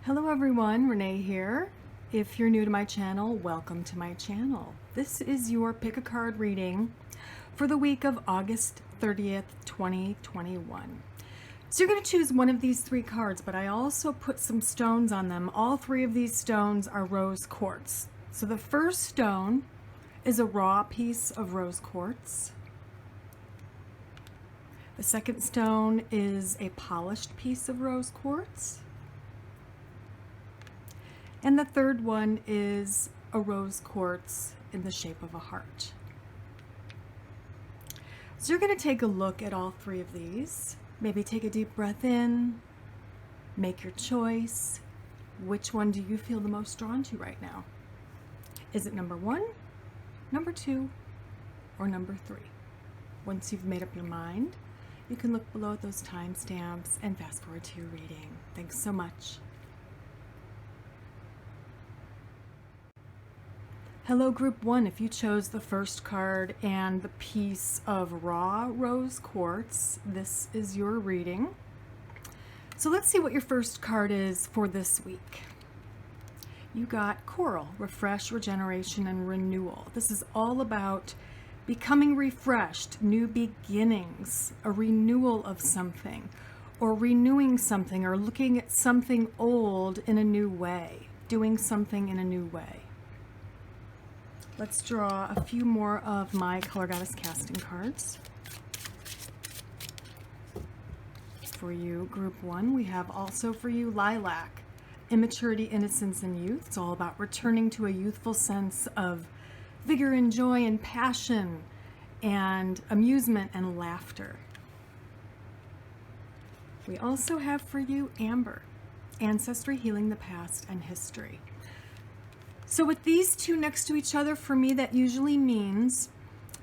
Hello everyone, Renee here. If you're new to my channel, welcome to my channel. This is your pick a card reading for the week of August 30th, 2021. So you're going to choose one of these three cards, but I also put some stones on them. All three of these stones are rose quartz. So the first stone is a raw piece of rose quartz. The second stone is a polished piece of rose quartz. And the third one is a rose quartz in the shape of a heart. So you're going to take a look at all three of these. Maybe take a deep breath in, make your choice. Which one do you feel the most drawn to right now? Is it number 1, number 2, or number 3? Once you've made up your mind, you can look below at those timestamps and fast forward to your reading. Thanks so much. Hello Group 1, if you chose the first card and the piece of raw rose quartz, this is your reading. So let's see what your first card is for this week. You got Coral, Refresh, Regeneration, and Renewal. This is all about becoming refreshed, new beginnings, a renewal of something, or renewing something, or looking at something old in a new way, doing something in a new way. Let's draw a few more of my Color Goddess casting cards. For you, Group 1, we have also for you Lilac, Immaturity, Innocence, and Youth. It's all about returning to a youthful sense of vigor and joy and passion and amusement and laughter. We also have for you Amber, Ancestry, Healing the Past, and History. So with these two next to each other, for me, that usually means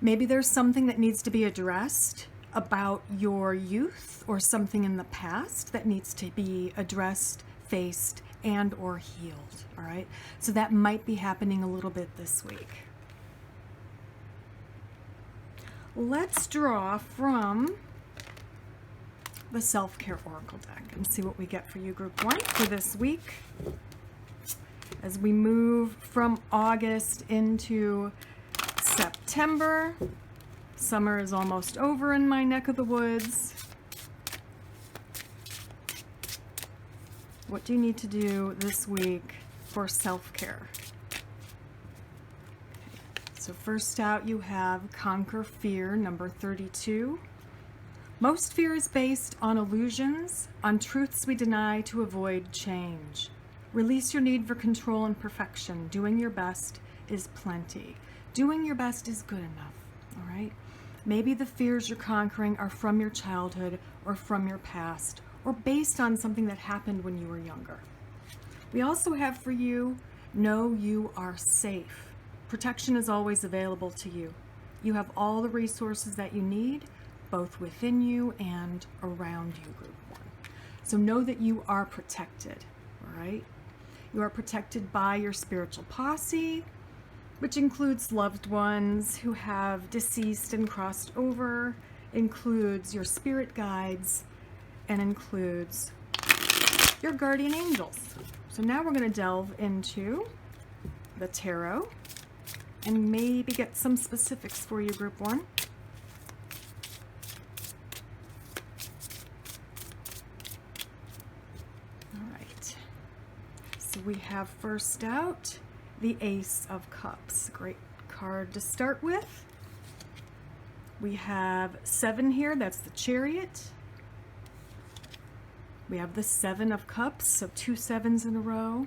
maybe there's something that needs to be addressed about your youth or something in the past that needs to be addressed, faced, and or healed, all right? So that might be happening a little bit this week. Let's draw from the Self-Care Oracle deck and see what we get for you, Group 1, for this week. As we move from August into September, summer is almost over in my neck of the woods. What do you need to do this week for self-care? So first out you have Conquer Fear, number 32. Most fear is based on illusions, on truths we deny to avoid change. Release your need for control and perfection. Doing your best is plenty. Doing your best is good enough, all right? Maybe the fears you're conquering are from your childhood or from your past or based on something that happened when you were younger. We also have for you, know you are safe. Protection is always available to you. You have all the resources that you need, both within you and around you, Group 1. So know that you are protected, all right? You are protected by your spiritual posse, which includes loved ones who have deceased and crossed over, includes your spirit guides, and includes your guardian angels. So now we're going to delve into the tarot and maybe get some specifics for you, Group 1. We have first out the Ace of Cups. Great card to start with. We have 7 here, that's the Chariot. We have the 7 of Cups, so 2 7s in a row.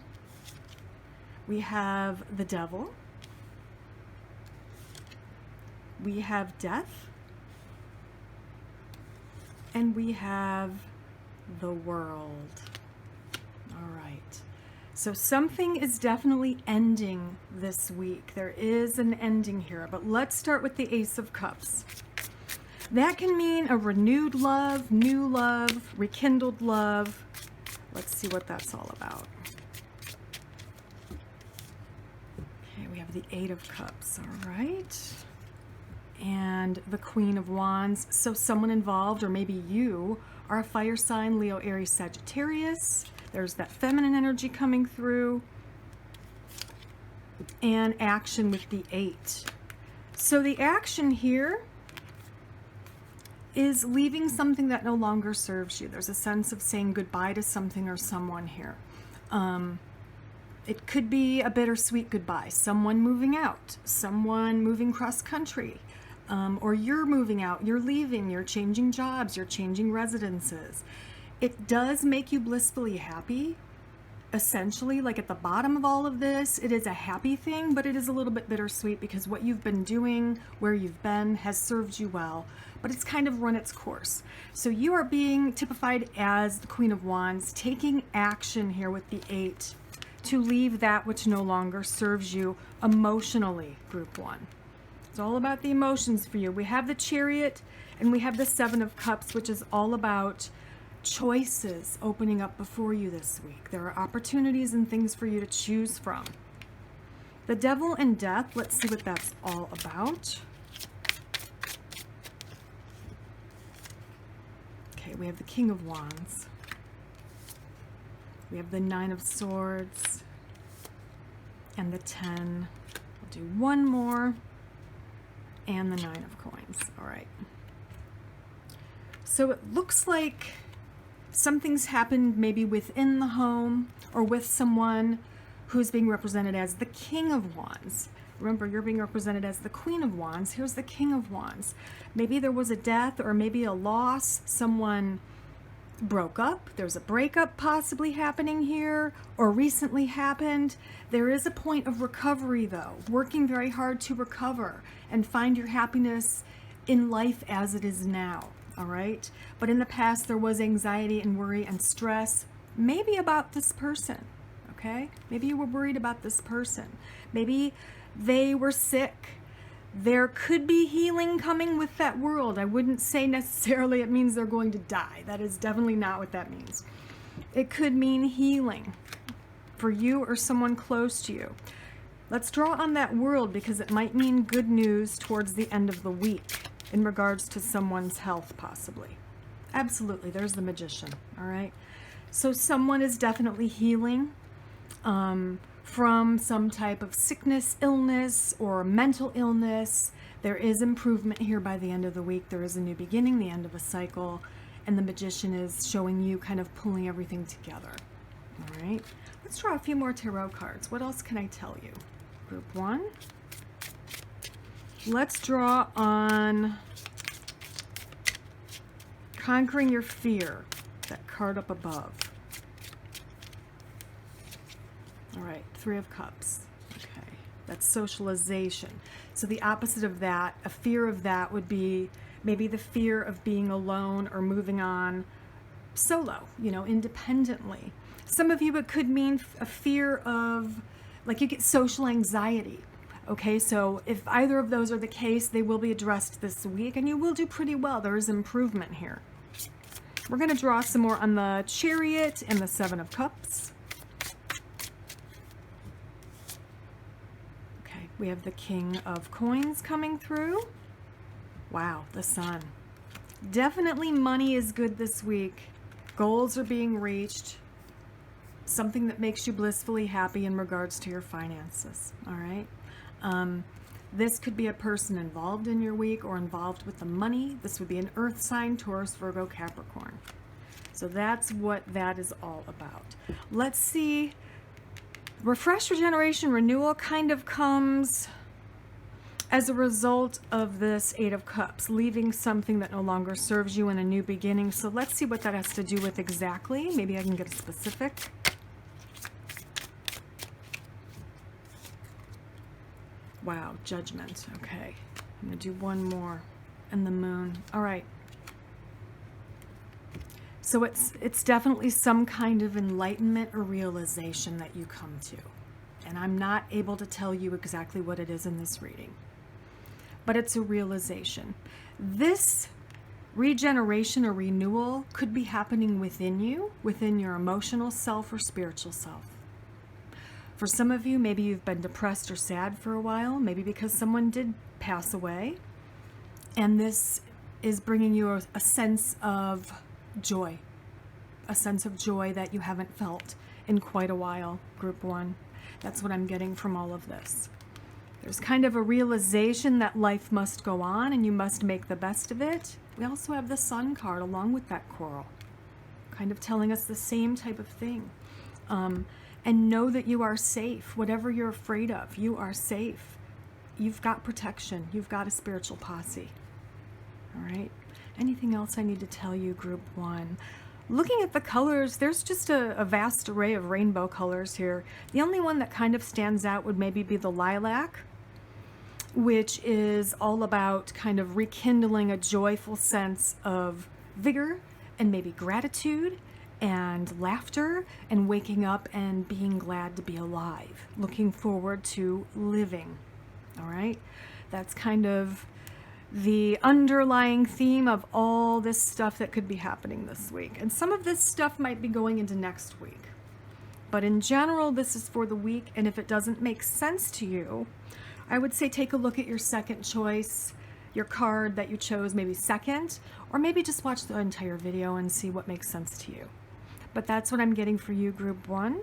We have the Devil. We have Death. And we have the World. All right. So something is definitely ending this week. There is an ending here, but let's start with the Ace of Cups. That can mean a renewed love, new love, rekindled love. Let's see what that's all about. Okay, we have the 8 of Cups, all right. And the Queen of Wands. So someone involved, or maybe you, are a fire sign, Leo, Aries, Sagittarius. There's that feminine energy coming through. And action with the 8. So the action here is leaving something that no longer serves you. There's a sense of saying goodbye to something or someone here. It could be a bittersweet goodbye. Someone moving out, someone moving cross country, or you're moving out, you're leaving, you're changing jobs, you're changing residences. It does make you blissfully happy. Essentially, like at the bottom of all of this, it is a happy thing, but it is a little bit bittersweet because what you've been doing, where you've been, has served you well, but it's kind of run its course. So you are being typified as the Queen of Wands, taking action here with the 8 to leave that which no longer serves you emotionally, Group 1. It's all about the emotions for you. We have the Chariot and we have the 7 of Cups, which is all about choices opening up before you this week. There are opportunities and things for you to choose from. The Devil and Death, let's see what that's all about. Okay, we have the King of Wands. We have the 9 of Swords and the 10. We'll do one more and the 9 of Coins. All right. So it looks like something's happened maybe within the home or with someone who's being represented as the King of Wands. Remember, you're being represented as the Queen of Wands. Here's the King of Wands. Maybe there was a death or maybe a loss. Someone broke up. There's a breakup possibly happening here or recently happened. There is a point of recovery, though. Working very hard to recover and find your happiness in life as it is now. All right. But in the past, there was anxiety and worry and stress, maybe about this person. Okay. Maybe you were worried about this person. Maybe they were sick. There could be healing coming with that world. I wouldn't say necessarily it means they're going to die. That is definitely not what that means. It could mean healing for you or someone close to you. Let's draw on that world because it might mean good news towards the end of the week in regards to someone's health, possibly. Absolutely, there's the Magician, all right? So someone is definitely healing from some type of sickness, illness, or mental illness. There is improvement here by the end of the week. There is a new beginning, the end of a cycle, and the Magician is showing you kind of pulling everything together, all right? Let's draw a few more tarot cards. What else can I tell you? Group 1. Let's draw on Conquering Your Fear, that card up above. All right, 3 of Cups. Okay, that's socialization. So the opposite of that, a fear of that would be maybe the fear of being alone or moving on solo, independently. Some of you, it could mean a fear of, like, you get social anxiety. Okay, so if either of those are the case, they will be addressed this week and you will do pretty well. There is improvement here. We're going to draw some more on the Chariot and the 7 of Cups. Okay, we have the King of Coins coming through. Wow, the Sun. Definitely money is good this week. Goals are being reached. Something that makes you blissfully happy in regards to your finances, all right? This could be a person involved in your week or involved with the money. This would be an earth sign, Taurus, Virgo, Capricorn. So that's what that is all about. Let's see. Refresh, regeneration, renewal kind of comes as a result of this 8 of Cups, leaving something that no longer serves you in a new beginning. So let's see what that has to do with exactly. Maybe I can get a specific. Wow, Judgment. Okay, I'm going to do one more. And the Moon. All right. So it's definitely some kind of enlightenment or realization that you come to. And I'm not able to tell you exactly what it is in this reading. But it's a realization. This regeneration or renewal could be happening within you, within your emotional self or spiritual self. For some of you, maybe you've been depressed or sad for a while, maybe because someone did pass away. And this is bringing you a sense of joy. a sense of joy that you haven't felt in quite a while, Group 1. That's what I'm getting from all of this. There's kind of a realization that life must go on and you must make the best of it. We also have the Sun card along with that coral, kind of telling us the same type of thing. And know that you are safe. Whatever you're afraid of, you are safe. You've got protection. You've got a spiritual posse. All right. Anything else I need to tell you, Group 1? Looking at the colors, there's just a vast array of rainbow colors here. The only one that kind of stands out would maybe be the lilac, which is all about kind of rekindling a joyful sense of vigor and maybe gratitude and laughter and waking up and being glad to be alive, looking forward to living. All right? That's kind of the underlying theme of all this stuff that could be happening this week. And some of this stuff might be going into next week. But in general, this is for the week. And if it doesn't make sense to you, I would say take a look at your second choice, your card that you chose maybe second, or maybe just watch the entire video and see what makes sense to you. But that's what I'm getting for you, Group 1.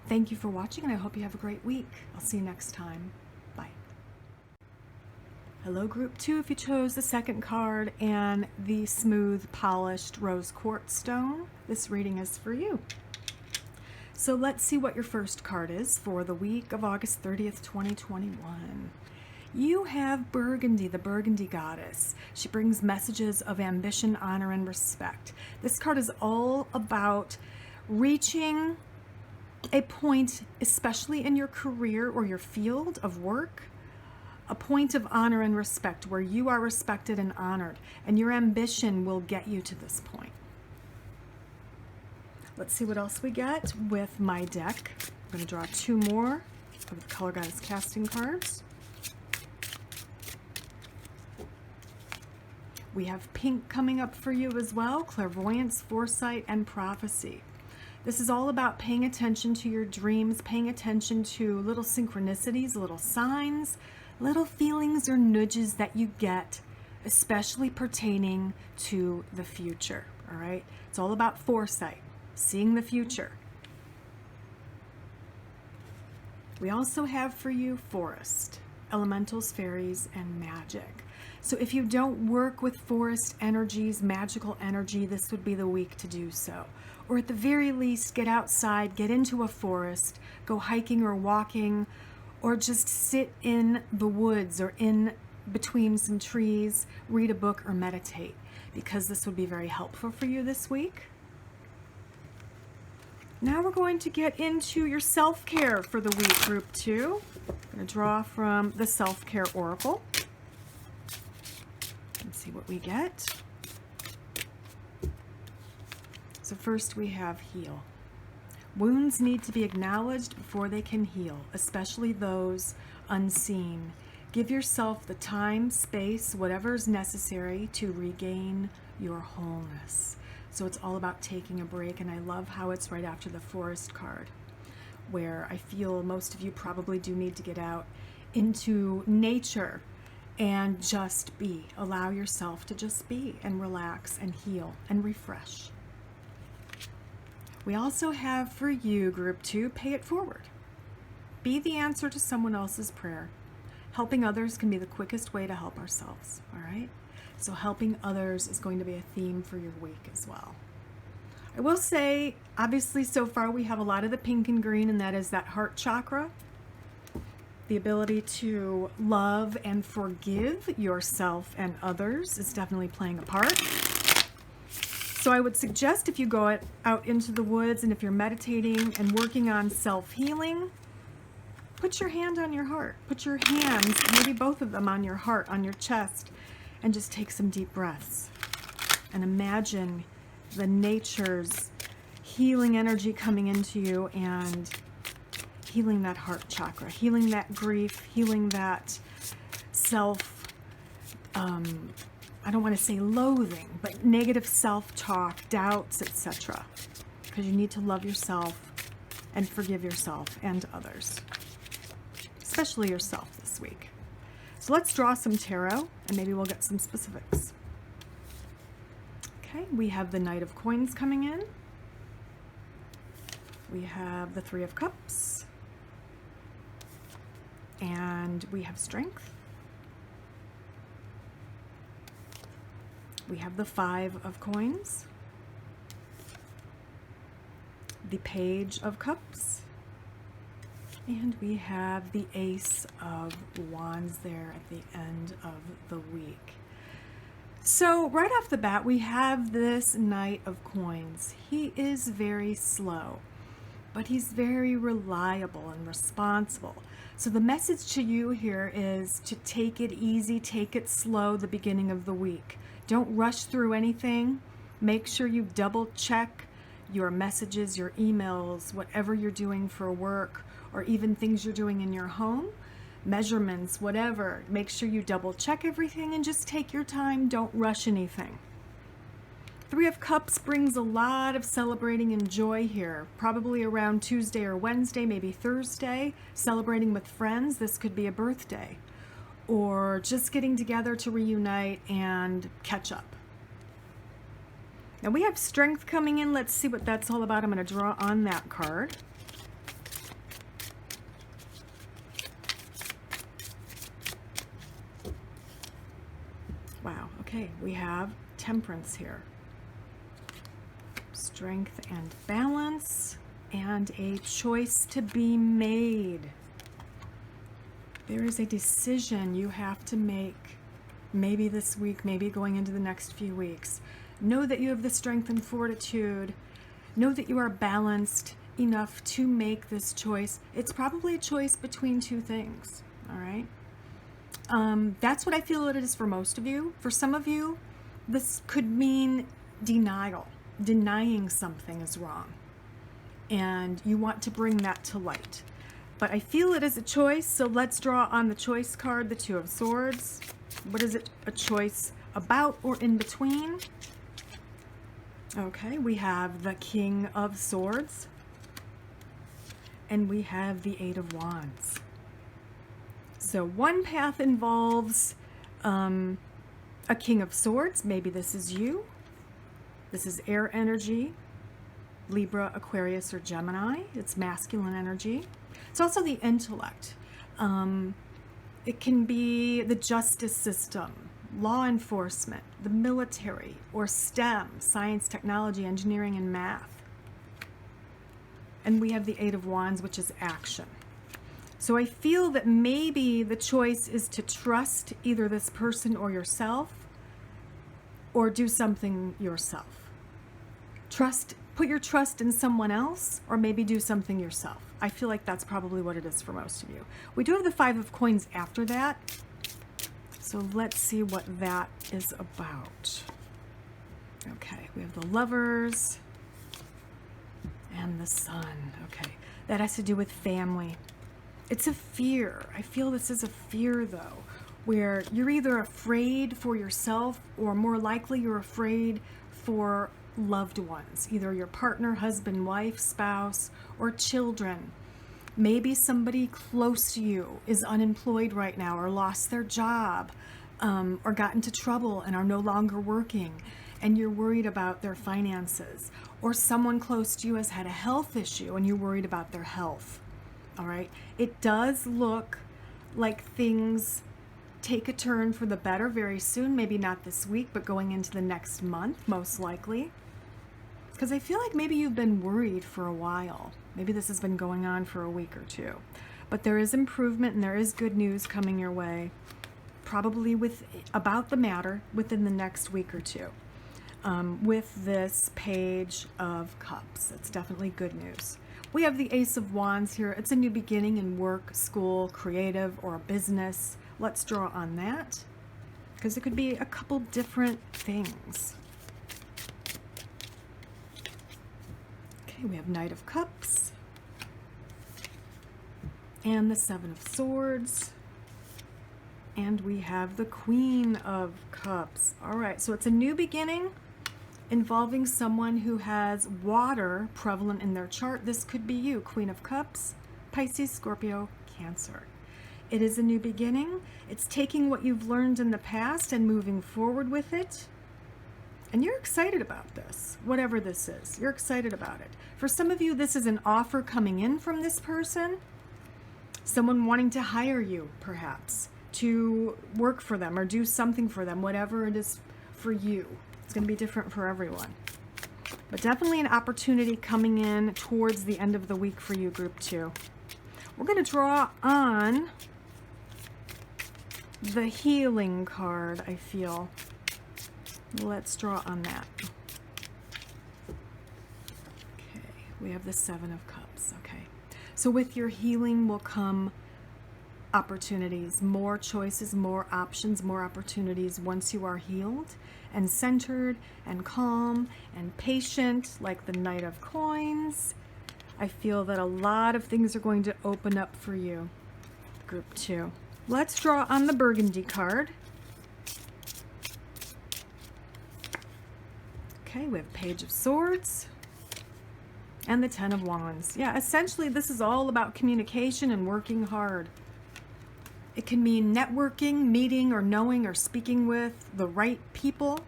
Thank you for watching, and I hope you have a great week. I'll see you next time. Bye. Hello, Group 2, if you chose the second card and the smooth, polished rose quartz stone, this reading is for you. So let's see what your first card is for the week of August 30th, 2021. You have Burgundy, the Burgundy goddess. She brings messages of ambition, honor, and respect. This card is all about reaching a point, especially in your career or your field of work, a point of honor and respect where you are respected and honored, and your ambition will get you to this point. Let's see what else we get with my deck. I'm going to draw 2 more of the Color Goddess casting cards. We have pink coming up for you as well, clairvoyance, foresight, and prophecy. This is all about paying attention to your dreams, paying attention to little synchronicities, little signs, little feelings or nudges that you get, especially pertaining to the future, all right? It's all about foresight, seeing the future. We also have for you forest, elementals, fairies, and magic. So if you don't work with forest energies, magical energy, this would be the week to do so. Or at the very least, get outside, get into a forest, go hiking or walking, or just sit in the woods or in between some trees, read a book or meditate, because this would be very helpful for you this week. Now we're going to get into your self-care for the week, Group 2. I'm going to draw from the Self-Care Oracle. Let's see what we get. So first we have heal. Wounds need to be acknowledged before they can heal, especially those unseen. Give yourself the time, space, whatever is necessary to regain your wholeness. So it's all about taking a break, and I love how it's right after the forest card, where I feel most of you probably do need to get out into nature and just be. Allow yourself to just be and relax and heal and refresh. We also have for you, Group 2, pay it forward. Be the answer to someone else's prayer. Helping others can be the quickest way to help ourselves, all right? So helping others is going to be a theme for your week as well. I will say, obviously, so far we have a lot of the pink and green, and that is that heart chakra. The ability to love and forgive yourself and others is definitely playing a part. So I would suggest if you go out into the woods and if you're meditating and working on self-healing, put your hand on your heart. Put your hands, maybe both of them, on your heart, on your chest, and just take some deep breaths. And imagine the nature's healing energy coming into you and healing that heart chakra, healing that grief, healing that self, I don't want to say loathing, but negative self-talk, doubts, etc. Because you need to love yourself and forgive yourself and others, especially yourself this week. So let's draw some tarot and maybe we'll get some specifics. Okay, we have the Knight of Coins coming in. We have the Three of Cups, and we have Strength. We have the Five of Coins, the Page of Cups, and we have the Ace of Wands there at the end of the week. So right off the bat, we have this Knight of Coins. He is very slow, but he's very reliable and responsible. So the message to you here is to take it easy, take it slow the beginning of the week. Don't rush through anything. Make sure you double check your messages, your emails, whatever you're doing for work, or even things you're doing in your home, measurements, whatever. Make sure you double check everything and just take your time. Don't rush anything. Three of Cups brings a lot of celebrating and joy here, probably around Tuesday or Wednesday, maybe Thursday, celebrating with friends. This could be a birthday, or just getting together to reunite and catch up. Now we have Strength coming in. Let's see what that's all about. I'm going to draw on that card. Wow, okay, we have Temperance here. Strength and balance, and a choice to be made. There is a decision you have to make, maybe this week, maybe going into the next few weeks. Know that you have the strength and fortitude. Know that you are balanced enough to make this choice. It's probably a choice between two things, all right? That's what I feel it is for most of you. For some of you, this could mean denial. Denying something is wrong, and you want to bring that to light. But I feel it is a choice, so let's draw on the choice card, the Two of Swords. What is it a choice about or in between? Okay, we have the King of Swords, and we have the Eight of Wands. So one path involves a King of Swords. Maybe this is you. This is air energy, Libra, Aquarius, or Gemini. It's masculine energy. It's also the intellect. It can be the justice system, law enforcement, the military, or STEM, science, technology, engineering, and math. And we have the Eight of Wands, which is action. So I feel that maybe the choice is to trust either this person or yourself, or do something yourself. Put your trust in someone else, or maybe do something yourself. I feel like that's probably what it is for most of you. We do have the Five of Coins after that, so let's see what that is about. Okay, we have the Lovers and the Sun. Okay, that has to do with family. It's a fear. I feel this is a fear, though, where you're either afraid for yourself, or more likely you're afraid for loved ones, either your partner, husband, wife, spouse, or children. Maybe somebody close to you is unemployed right now, or lost their job, or got into trouble and are no longer working, and you're worried about their finances. Or someone close to you has had a health issue and you're worried about their health. All right, it does look like things take a turn for the better very soon, maybe not this week, but going into the next month, most likely. Because I feel like maybe you've been worried for a while. Maybe this has been going on for a week or two. But there is improvement and there is good news coming your way, probably about the matter within the next week or two. With this Page of Cups, it's definitely good news. We have the Ace of Wands here. It's a new beginning in work, school, creative, or a business. Let's draw on that, because it could be a couple different things. Okay, we have Knight of Cups and the Seven of Swords, and we have the Queen of Cups. All right, so it's a new beginning involving someone who has water prevalent in their chart. This could be you, Queen of Cups, Pisces, Scorpio, Cancer. It is a new beginning. It's taking what you've learned in the past and moving forward with it. And you're excited about this, whatever this is. You're excited about it. For some of you, this is an offer coming in from this person. Someone wanting to hire you, perhaps, to work for them or do something for them, whatever it is for you. It's going to be different for everyone. But definitely an opportunity coming in towards the end of the week for you, group 2. We're going to draw on the healing card, I feel. Let's draw on that. Okay, we have the 7 of Cups. Okay, so with your healing will come opportunities, more choices, more options, more opportunities once you are healed and centered and calm and patient, like the Knight of Coins. I feel that a lot of things are going to open up for you, group 2. Let's draw on the Burgundy card. Okay, we have Page of Swords and the 10 of Wands. Yeah, essentially this is all about communication and working hard. It can mean networking, meeting or knowing or speaking with the right people,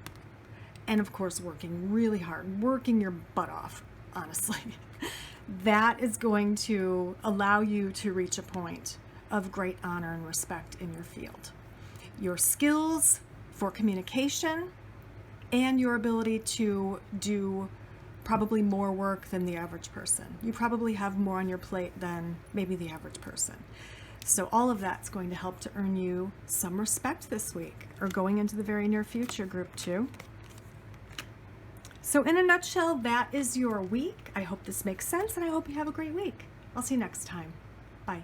and of course working really hard, working your butt off, honestly. That is going to allow you to reach a point of great honor and respect in your field. Your skills for communication and your ability to do probably more work than the average person. You probably have more on your plate than maybe the average person. So all of that's going to help to earn you some respect this week or going into the very near future, group 2. So in a nutshell, that is your week. I hope this makes sense and I hope you have a great week. I'll see you next time. Bye.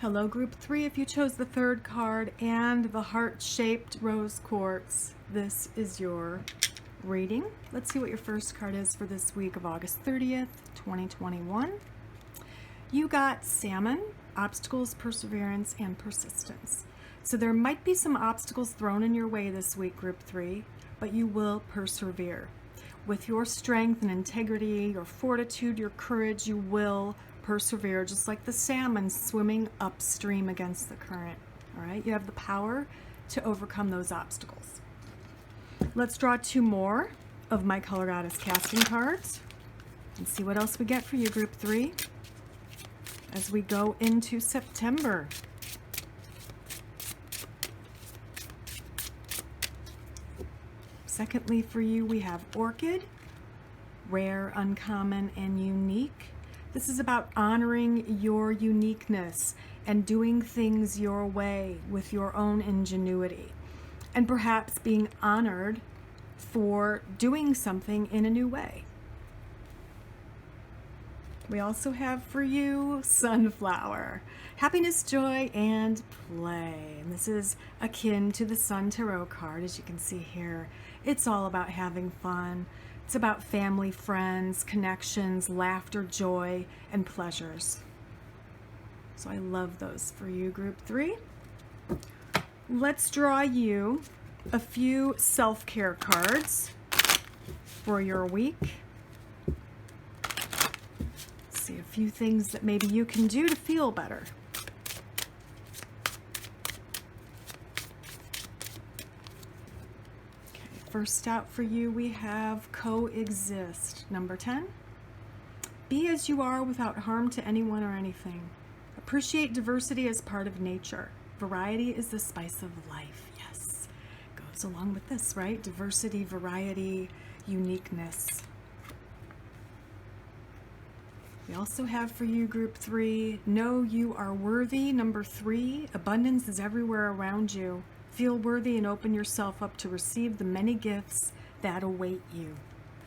Hello, group 3. If you chose the 3rd card and the heart-shaped rose quartz, this is your reading. Let's see what your first card is for this week of August 30th, 2021. You got Salmon, obstacles, perseverance, and persistence. So there might be some obstacles thrown in your way this week, group 3, but you will persevere. With your strength and integrity, your fortitude, your courage, you will persevere, just like the salmon swimming upstream against the current. All right, you have the power to overcome those obstacles. Let's draw 2 more of my Color Goddess casting cards and see what else we get for you, group 3, as we go into September. Secondly, for you, we have Orchid, rare, uncommon, and unique. This is about honoring your uniqueness and doing things your way with your own ingenuity, and perhaps being honored for doing something in a new way. We also have for you Sunflower, happiness, joy, and play. And this is akin to the Sun Tarot card, as you can see here. It's all about having fun. It's about family, friends, connections, laughter, joy, and pleasures. So I love those for you, group 3. Let's draw you a few self-care cards for your week. See a few things that maybe you can do to feel better. First out for you, we have Coexist, number 10. Be as you are without harm to anyone or anything. Appreciate diversity as part of nature. Variety is the spice of life. Yes, goes along with this, right? Diversity, variety, uniqueness. We also have for you, group 3, know you are worthy, number 3. Abundance is everywhere around you. Feel worthy and open yourself up to receive the many gifts that await you.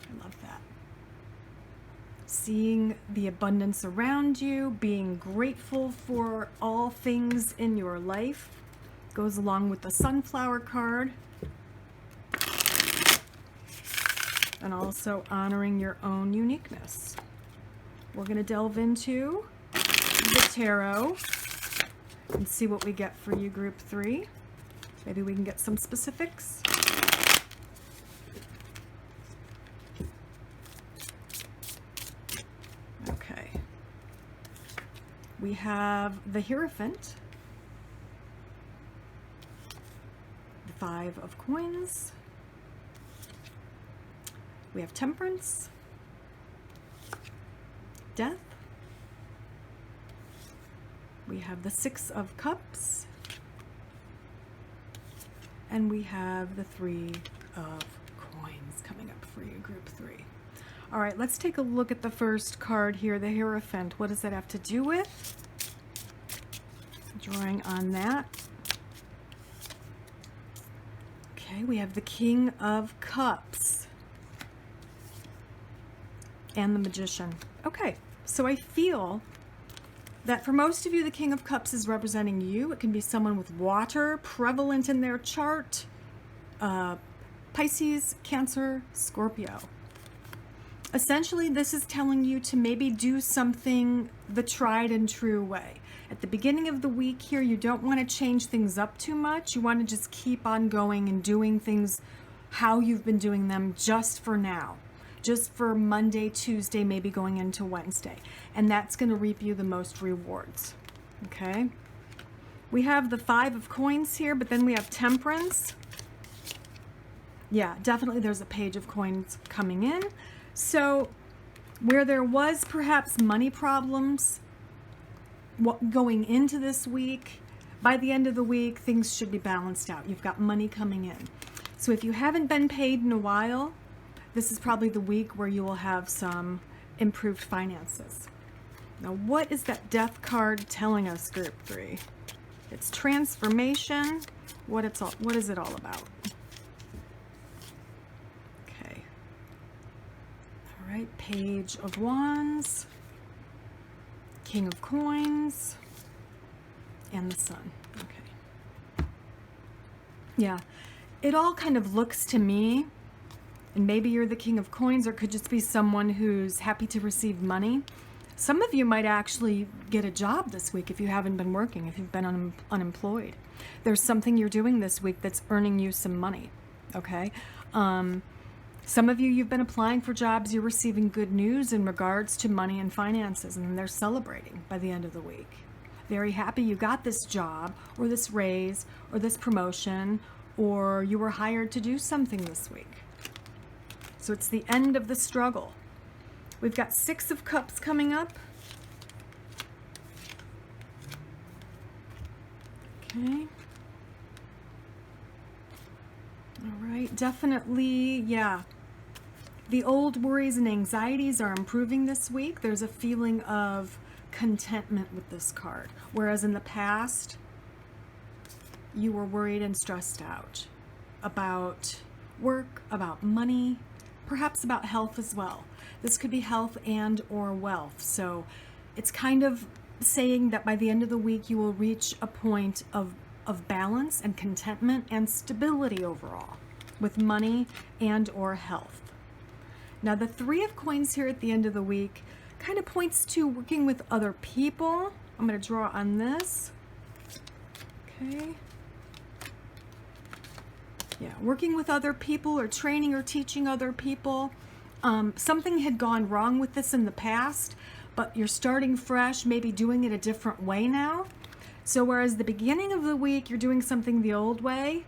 I love that. Seeing the abundance around you, being grateful for all things in your life, goes along with the Sunflower card. And also honoring your own uniqueness. We're going to delve into the tarot and see what we get for you, group 3. Maybe we can get some specifics. Okay. We have the Hierophant, the 5 of Coins, We have Temperance, Death. We have the Six of Cups. And we have the Three of Coins coming up for you, group 3. All right, let's take a look at the first card here, the Hierophant. What does that have to do with? Drawing on that. Okay, we have the King of Cups and the Magician. Okay, so I feel that for most of you, the King of Cups is representing you. It can be someone with water prevalent in their chart. Pisces, Cancer, Scorpio. Essentially, this is telling you to maybe do something the tried and true way. At the beginning of the week here, you don't want to change things up too much. You want to just keep on going and doing things how you've been doing them just for now. Just for Monday, Tuesday, maybe going into Wednesday. And that's going to reap you the most rewards. Okay? We have the Five of Coins here, but then we have Temperance. Yeah, definitely there's a Page of Coins coming in. So where there was perhaps money problems going into this week, by the end of the week, things should be balanced out. You've got money coming in. So if you haven't been paid in a while, this is probably the week where you will have some improved finances. Now, what is that Death card telling us, group 3? It's transformation. What is it all about? Okay. All right, Page of Wands, King of Coins, and the Sun. Okay. Yeah, it all kind of looks to me, and maybe you're the King of Coins, or it could just be someone who's happy to receive money. Some of you might actually get a job this week if you haven't been working, if you've been unemployed. There's something you're doing this week that's earning you some money, okay? Some of you, you've been applying for jobs, you're receiving good news in regards to money and finances, and they're celebrating by the end of the week. Very happy you got this job, or this raise, or this promotion, or you were hired to do something this week. So it's the end of the struggle. We've got Six of Cups coming up. Okay. All right, definitely, yeah. The old worries and anxieties are improving this week. There's a feeling of contentment with this card. Whereas in the past, you were worried and stressed out about work, about money, perhaps about health as well. This could be health and or wealth. So it's kind of saying that by the end of the week, you will reach a point of balance and contentment and stability overall with money and or health. Now the Three of Coins here at the end of the week kind of points to working with other people. I'm going to draw on this. Okay. Yeah, working with other people or training or teaching other people. Something had gone wrong with this in the past, but you're starting fresh, maybe doing it a different way now. So whereas the beginning of the week, you're doing something the old way,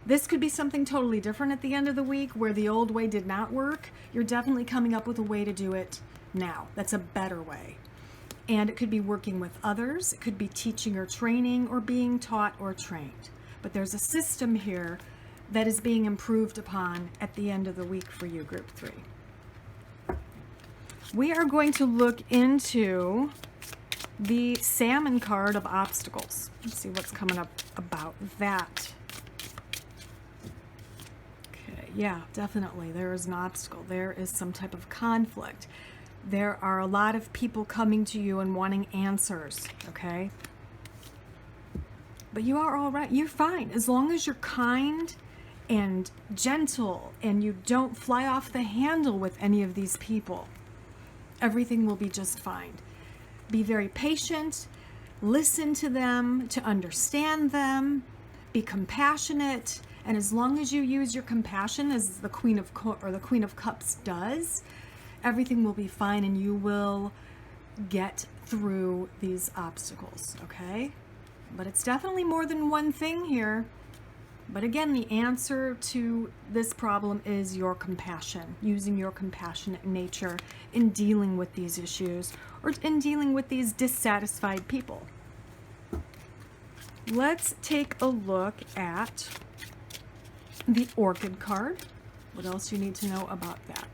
this could be something totally different at the end of the week where the old way did not work. You're definitely coming up with a way to do it now. That's a better way. And it could be working with others. It could be teaching or training or being taught or trained. But there's a system here that is being improved upon at the end of the week for you, group 3. We are going to look into the Salmon card of obstacles. Let's see what's coming up about that. Okay, yeah, definitely. There is an obstacle. There is some type of conflict. There are a lot of people coming to you and wanting answers, okay? But you are all right. You're fine. As long as you're kind and gentle and you don't fly off the handle with any of these people, everything will be just fine. Be very patient, listen to them, to understand them, be compassionate, and as long as you use your compassion as the Queen of Cups does, everything will be fine and you will get through these obstacles, okay? But it's definitely more than one thing here. But again, the answer to this problem is your compassion, using your compassionate nature in dealing with these issues or in dealing with these dissatisfied people. Let's take a look at the Orchid card. What else you need to know about that?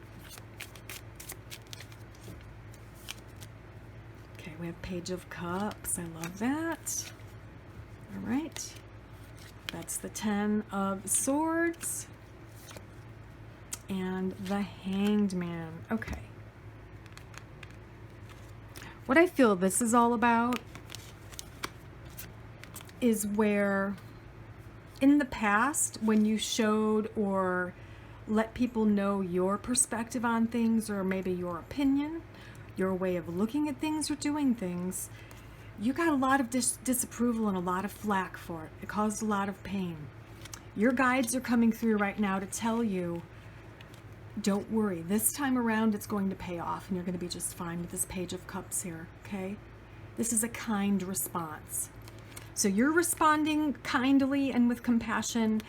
Okay, we have Page of Cups. I love that. All right. That's the 10 of Swords and the Hanged Man. Okay. What I feel this is all about is where in the past, when you showed or let people know your perspective on things, or maybe your opinion, your way of looking at things or doing things, you got a lot of disapproval and a lot of flack for it. It caused a lot of pain. Your guides are coming through right now to tell you, don't worry, this time around it's going to pay off and you're going to be just fine with this Page of Cups here, okay? This is a kind response. So you're responding kindly and with compassion,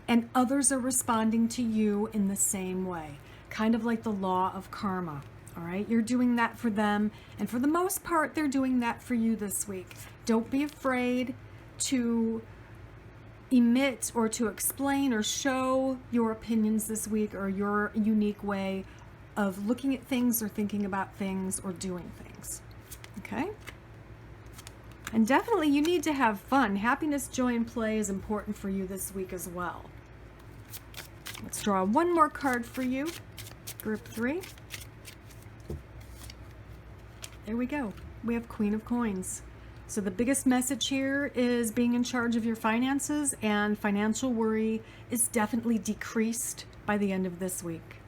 and others are responding to you in the same way, kind of like the law of karma. All right, you're doing that for them, and for the most part, they're doing that for you this week. Don't be afraid to emit or to explain or show your opinions this week, or your unique way of looking at things or thinking about things or doing things. Okay? And definitely you need to have fun. Happiness, joy, and play is important for you this week as well. Let's draw one more card for you. Group 3. There we go. We have Queen of Coins. So the biggest message here is being in charge of your finances, and financial worry is definitely decreased by the end of this week.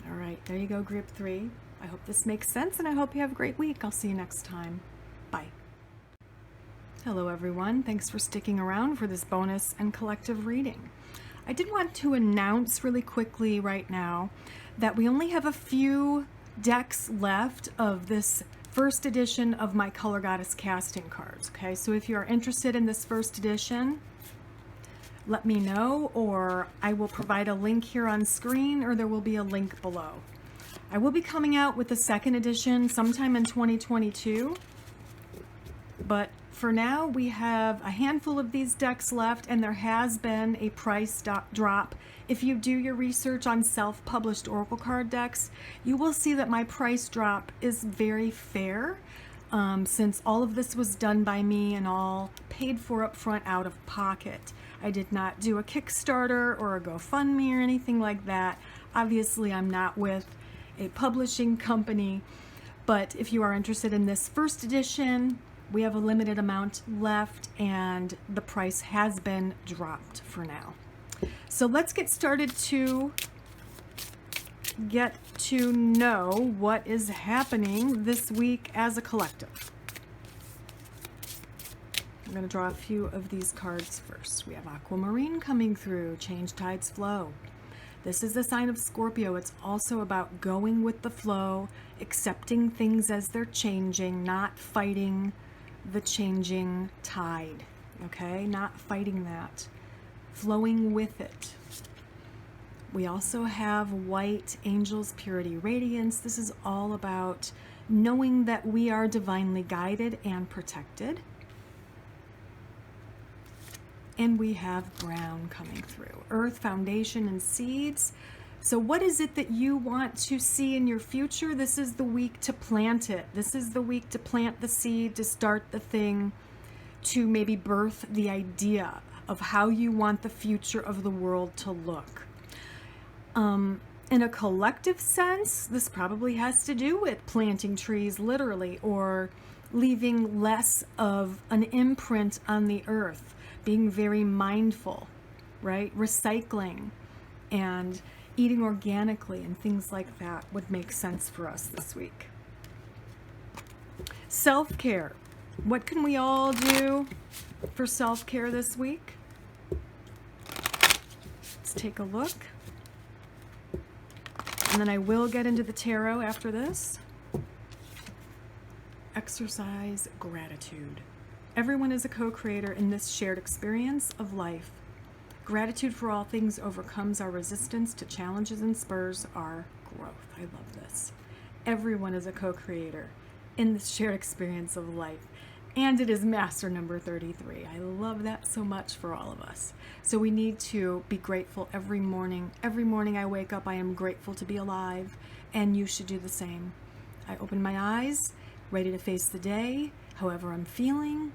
All right, there you go, Group 3. I hope this makes sense, and I hope you have a great week. I'll see you next time. Bye. Hello, everyone. Thanks for sticking around for this bonus and collective reading. I did want to announce really quickly right now that we only have a few decks left of this first edition of my Color Goddess casting cards. Okay, so if you are interested in this first edition, let me know, or I will provide a link here on screen, or there will be a link below. I will be coming out with the second edition sometime in 2022, but for now we have a handful of these decks left, and there has been a price drop. If you do your research on self-published Oracle card decks, you will see that my price drop is very fair, since all of this was done by me and all paid for up front out of pocket. I did not do a Kickstarter or a GoFundMe or anything like that. Obviously, I'm not with a publishing company, but if you are interested in this first edition, we have a limited amount left, and the price has been dropped for now. So let's get started to get to know what is happening this week as a collective. I'm going to draw a few of these cards first. We have Aquamarine coming through, Change Tides Flow. This is the sign of Scorpio. It's also about going with the flow, accepting things as they're changing, not fighting the changing tide, okay? Not fighting that, flowing with it. We also have White, Angels, Purity, Radiance. This is all about knowing that we are divinely guided and protected. And we have Brown coming through, Earth, Foundation, and Seeds. So what is it that you want to see in your future? This is the week to plant it. This is the week to plant the seed, to start the thing, to maybe birth the idea of how you want the future of the world to look. In a collective sense, this probably has to do with planting trees literally, or leaving less of an imprint on the earth, being very mindful, right? Recycling and eating organically and things like that would make sense for us this week. Self-care. What can we all do for self-care this week? Let's take a look. And then I will get into the tarot after this. Exercise gratitude. Everyone is a co-creator in this shared experience of life. Gratitude for all things overcomes our resistance to challenges and spurs our growth. I love this. Everyone is a co-creator in the shared experience of life. And it is master number 33. I love that so much for all of us. So we need to be grateful every morning. Every morning I wake up, I am grateful to be alive. And you should do the same. I open my eyes, ready to face the day, however I'm feeling,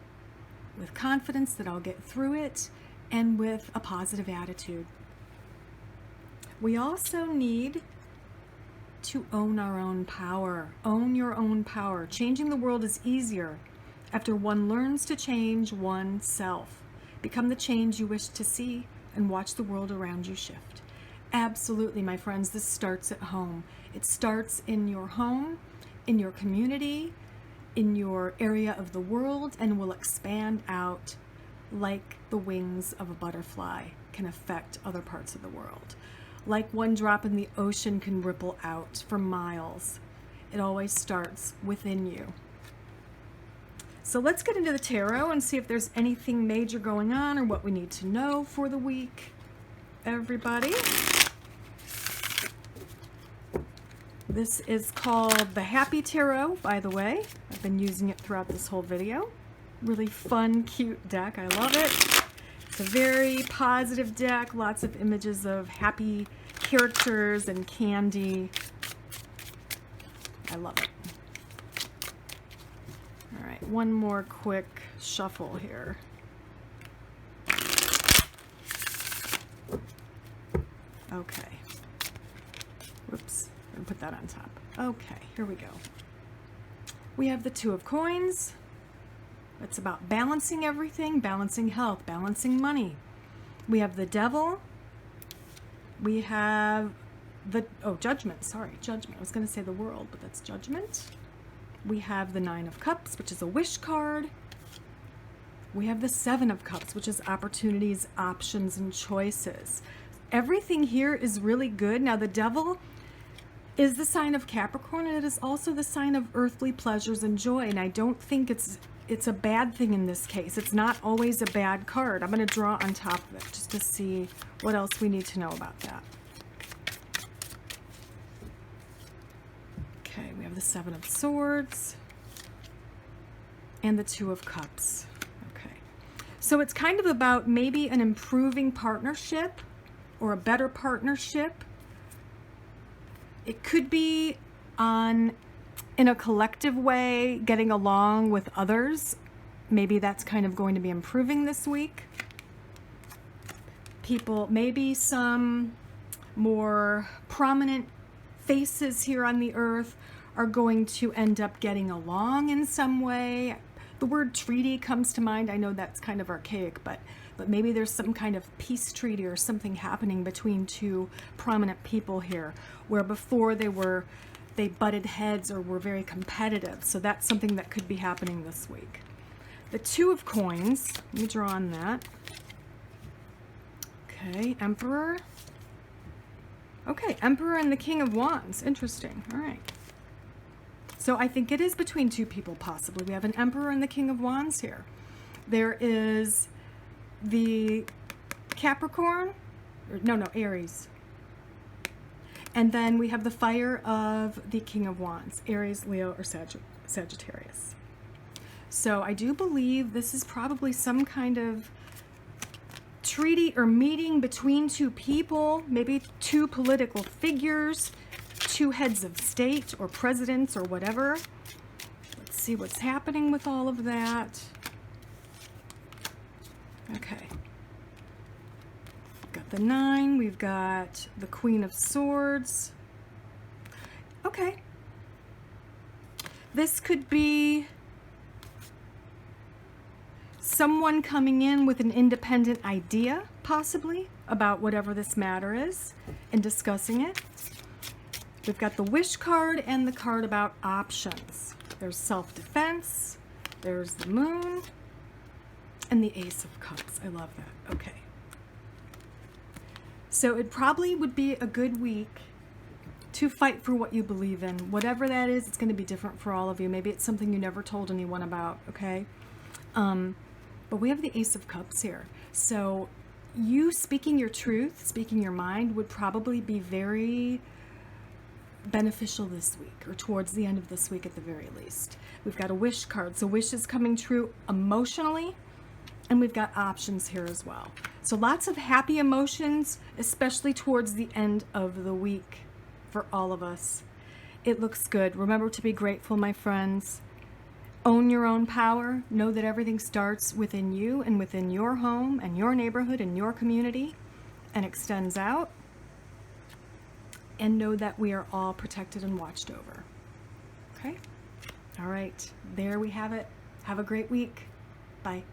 with confidence that I'll get through it, and with a positive attitude. We also need to own our own power. Own your own power. Changing the world is easier after one learns to change oneself. Become the change you wish to see and watch the world around you shift. Absolutely, my friends, this starts at home. It starts in your home, in your community, in your area of the world, and will expand out like the wings of a butterfly can affect other parts of the world. Like one drop in the ocean can ripple out for miles. It always starts within you. So let's get into the tarot and see if there's anything major going on or what we need to know for the week. Everybody. This is called the Happy Tarot, by the way. I've been using it throughout this whole video. Really fun, cute deck. I love it. It's a very positive deck. Lots of images of happy characters and candy. I love it. All right, one more quick shuffle here. Okay. Whoops. I'm gonna put that on top. Okay, here we go. We have the Two of Coins. It's about balancing everything, balancing health, balancing money. We have the Devil. We have the, Judgment. Sorry, Judgment. I was going to say the World, but that's Judgment. We have the Nine of Cups, which is a wish card. We have the Seven of Cups, which is opportunities, options, and choices. Everything here is really good. Now, the Devil is the sign of Capricorn, and it is also the sign of earthly pleasures and joy. And I don't think it's a bad thing in this case. It's not always a bad card. I'm going to draw on top of it just to see what else we need to know about that. Okay, we have the Seven of Swords and the Two of Cups. Okay, so it's kind of about maybe an improving partnership or a better partnership. It could be in a collective way, getting along with others. Maybe that's kind of going to be improving this week. People, maybe some more prominent faces here on the earth are going to end up getting along in some way. The word treaty comes to mind. I know that's kind of archaic, but maybe there's some kind of peace treaty or something happening between two prominent people here, where before they butted heads or were very competitive. So that's something that could be happening this week. The Two of Coins, let me draw on that. Okay, Emperor. Okay, Emperor and the King of Wands. Interesting. All right. So I think it is between two people, possibly. We have an Emperor and the King of Wands here. There is the Capricorn, Aries. And then we have the fire of the King of Wands, Aries, Leo, or Sagittarius. So I do believe this is probably some kind of treaty or meeting between two people, maybe two political figures, two heads of state or presidents or whatever. Let's see what's happening with all of that. Okay. Got the 9, we've got the Queen of Swords. Okay. This could be someone coming in with an independent idea, possibly, about whatever this matter is, and discussing it. We've got the Wish card and the card about options. There's self-defense, there's the Moon, and the Ace of Cups. I love that. Okay. So it probably would be a good week to fight for what you believe in. Whatever that is, it's going to be different for all of you. Maybe it's something you never told anyone about, okay? But we have the Ace of Cups here. So you speaking your truth, speaking your mind would probably be very beneficial this week, or towards the end of this week at the very least. We've got a wish card, so wish is coming true emotionally, and we've got options here as well. So lots of happy emotions, especially towards the end of the week for all of us. It looks good. Remember to be grateful, my friends. Own your own power. Know that everything starts within you and within your home and your neighborhood and your community and extends out. And know that we are all protected and watched over. Okay? All right. There we have it. Have a great week. Bye.